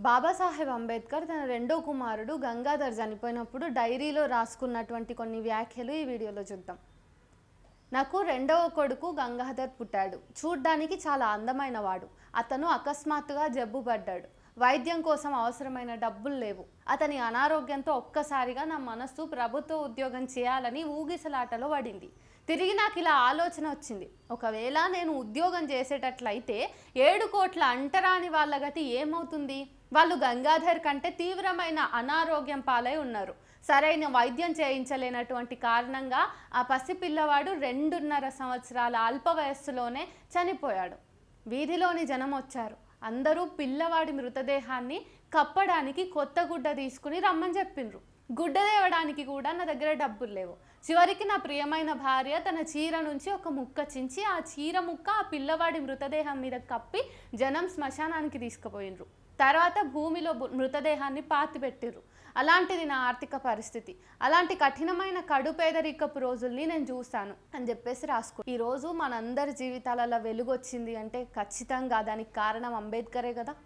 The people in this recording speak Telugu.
బాబాసాహెబ్ అంబేద్కర్ తన రెండో కుమారుడు గంగాధర్ చనిపోయినప్పుడు డైరీలో రాసుకున్నటువంటి కొన్ని వ్యాఖ్యలు ఈ వీడియోలో చూద్దాం. నాకు రెండవ కొడుకు గంగాధర్ పుట్టాడు. చూడ్డానికి చాలా అందమైన వాడు. అతను అకస్మాత్తుగా జబ్బుపడ్డాడు. వైద్యం కోసం అవసరమైన డబ్బులు లేవు. అతని అనారోగ్యంతో ఒక్కసారిగా నా మనస్సు ప్రభుత్వ ఉద్యోగం చేయాలని ఊగిసలాటలో పడింది. తిరిగి నాకు ఇలా ఆలోచన వచ్చింది, ఒకవేళ నేను ఉద్యోగం చేసేటట్లయితే 7 కోట్ల అంటరాని వాళ్ళ గతి ఏమవుతుంది? వాళ్ళు గంగాధర్ కంటే తీవ్రమైన అనారోగ్యం పాలై ఉన్నారు. సరైన వైద్యం చేయించలేనటువంటి కారణంగా ఆ పసిపిల్లవాడు 2.5 సంవత్సరాల అల్ప వయస్సులోనే చనిపోయాడు. వీధిలోని జనం వచ్చారు. అందరూ పిల్లవాడి మృతదేహాన్ని కప్పడానికి కొత్త గుడ్డ తీసుకుని రమ్మని చెప్పిండ్రు. గుడ్డ తేవడానికి కూడా నా దగ్గర డబ్బులు లేవు. చివరికి నా ప్రియమైన భార్య తన చీర నుంచి ఒక ముక్క చించి ఆ చీర ముక్క ఆ పిల్లవాడి మృతదేహం మీద కప్పి జనం శ్మశానానికి తీసుకుపోయినరు. తర్వాత భూమిలో మృతదేహాన్ని పాతిపెట్టిర్రు. అలాంటిది నా ఆర్థిక పరిస్థితి. అలాంటి కఠినమైన కడు పేదరికపు రోజుల్ని నేను చూశాను అని చెప్పేసి రాసుకో. ఈరోజు మనందరి జీవితాలలో వెలుగు వచ్చింది అంటే ఖచ్చితంగా దానికి కారణం అంబేద్కరే కదా.